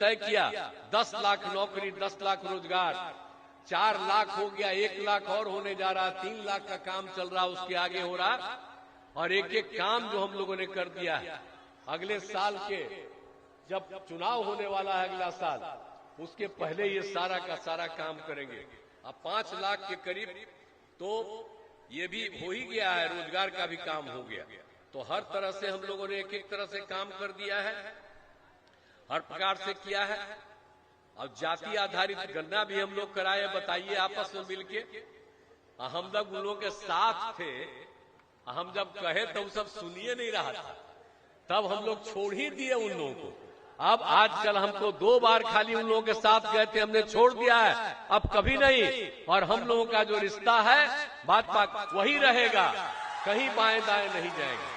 तय किया 10 लाख नौकरी, 10 लाख रोजगार, 4 लाख हो गया, 1 लाख और होने जा रहा, 3 लाख का काम चल रहा, उसके आगे हो रहा। और एक एक काम जो हम लोगों ने कर दिया है, अगले साल के जब चुनाव होने वाला है अगला साल, उसके पहले ये सारा का सारा काम करेंगे। अब 5 लाख के करीब तो ये भी हो ही गया है, रोजगार का भी काम हो गया। तो हर तरह से हम लोगों ने एक एक तरह से काम कर दिया है, हर प्रकार से किया है। और जाति आधारित गणना भी हम लोग कराए, बताइए आपस में मिलके। हम लोग उन लोगों के साथ थे, हम जब कहे तो सब सुनिए नहीं रहा था, तब हम लोग छोड़ ही दिए उन लोगों को। अब आजकल हमको 2 बार खाली उन लोगों के साथ गए थे, हमने छोड़ दिया है, अब कभी नहीं। और हम लोगों का जो रिश्ता है बात वही रहेगा, कहीं बाएं दाएं नहीं जाएगा।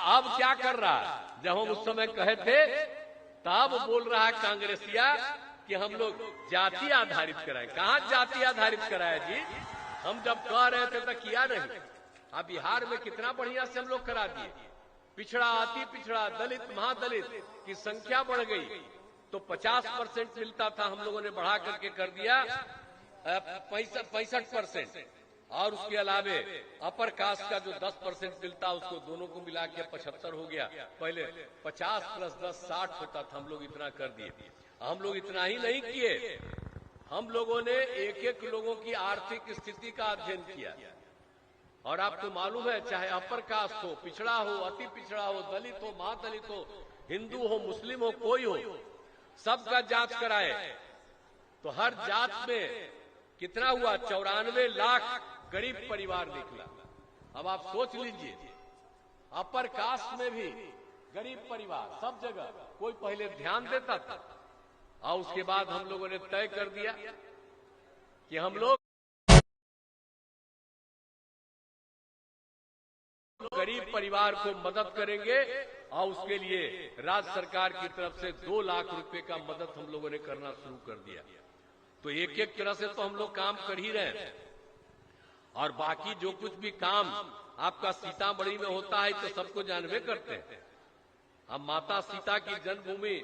अब क्या कर रहा है, जब हम उस समय कहे थे तब बोल रहा है कांग्रेसिया कि हम लोग जाति आधारित कराएं। कहां जाति आधारित कराए जी, हम जब कह रहे थे तो किया नहीं। अब बिहार में कितना बढ़िया से हम लोग करा दिए, पिछड़ा, अति पिछड़ा, दलित, महादलित की संख्या बढ़ गई। तो 50% मिलता था, हम लोगों ने बढ़ा करके कर दिया 65%। और उसके अलावे अपर कास्ट का जो 10% मिलता, उसको दोनों को मिला के 75 हो गया। पहले 50 + 10 60 होता था, हम लोग इतना कर दिए। हम लोग इतना ही नहीं किए, हम लोगों ने एक एक लोगों की आर्थिक स्थिति का अध्ययन किया। और आपको मालूम है, चाहे अपर कास्ट हो, पिछड़ा हो, अति पिछड़ा हो, दलित हो, महादलित हो, हिंदू हो, मुस्लिम हो, कोई हो, सबका जांच कराए। तो हर जात में कितना हुआ, 94 लाख गरीब परिवार निकला। अब आप सोच लीजिए, अपर कास्ट में भी गरीब परिवार सब जगह, कोई पहले ध्यान देता था। और उसके बाद हम लोगों ने तय कर दिया कि हम लोग गरीब परिवार को मदद करेंगे। और उसके लिए राज्य सरकार की तरफ से 2 लाख रुपए का मदद हम लोगों ने करना शुरू कर दिया। तो एक एक तरह से तो हम लोग काम कर ही रहे हैं। और बाकी जो कुछ भी काम आपका सीतामढ़ी में होता है तो सबको जानवे करते हैं। अब माता सीता की जन्मभूमि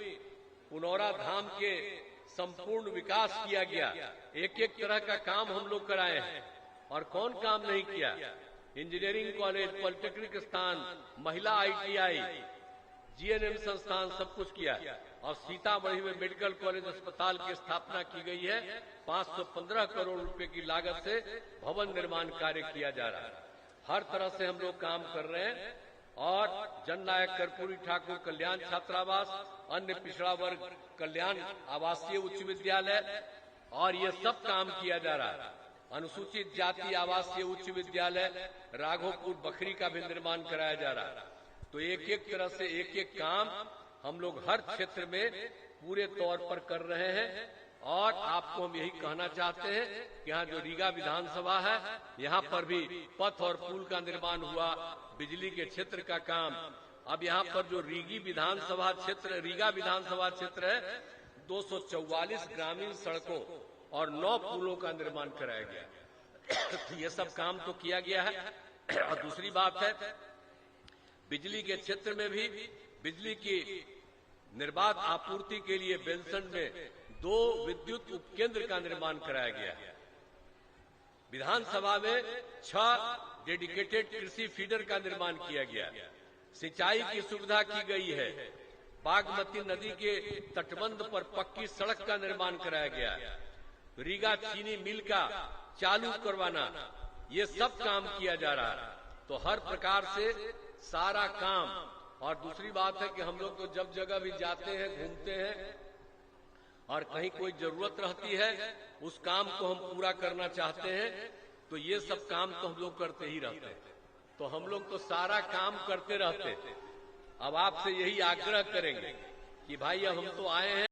पुनौरा धाम के संपूर्ण विकास किया गया, एक एक तरह का काम हम लोग कराए हैं। और कौन काम नहीं किया, इंजीनियरिंग कॉलेज, पॉलिटेक्निक स्थान, महिला ITI, GNM संस्थान, सब कुछ किया। और सीतामढ़ी में मेडिकल कॉलेज अस्पताल की स्थापना की गई है। 515 करोड़ रुपए की लागत से भवन निर्माण कार्य किया जा रहा है। हर तरह से हम लोग काम कर रहे हैं। और जननायक कर्पूरी ठाकुर कल्याण छात्रावास, अन्य पिछड़ा वर्ग कल्याण आवासीय उच्च विद्यालय, और ये सब काम किया जा रहा है। अनुसूचित जाति आवासीय उच्च विद्यालय राघोपुर बखरी का भी निर्माण कराया जा रहा है। तो एक एक तरह से एक एक काम हम लोग हर क्षेत्र में पूरे तौर पर कर रहे हैं। और आपको हम यही कहना चाहते हैं कि यहाँ जो रीगा विधानसभा है, यहाँ पर भी पथ और पुल का निर्माण हुआ, बिजली के क्षेत्र का काम। अब यहाँ पर जो रीगा विधानसभा क्षेत्र है, 244 ग्रामीण सड़कों और 9 पुलों का निर्माण कराया गया। ये सब काम तो किया गया है। और दूसरी बात है, बिजली के क्षेत्र में भी बिजली की निर्बाध आपूर्ति के लिए बेलसंड में 2 विद्युत उपकेंद्र का निर्माण कराया गया। विधानसभा में 6 डेडिकेटेड कृषि फीडर का निर्माण किया गया। सिंचाई की सुविधा की गई है। बागमती नदी के तटबंध पर पक्की सड़क का निर्माण कराया गया। रीगा चीनी मिल का चालू करवाना, ये सब काम किया जा रहा है। तो हर प्रकार से सारा काम। और दूसरी बात है कि हम लोग तो जब जगह भी जाते हैं, घूमते हैं, और कहीं कोई जरूरत रहती है, उस काम को हम पूरा करना चाहते हैं। तो ये सब काम तो हम लोग करते ही रहते हैं। तो हम लोग तो सारा काम करते रहते हैं। अब आपसे यही आग्रह करेंगे कि भाई अब हम तो आए हैं।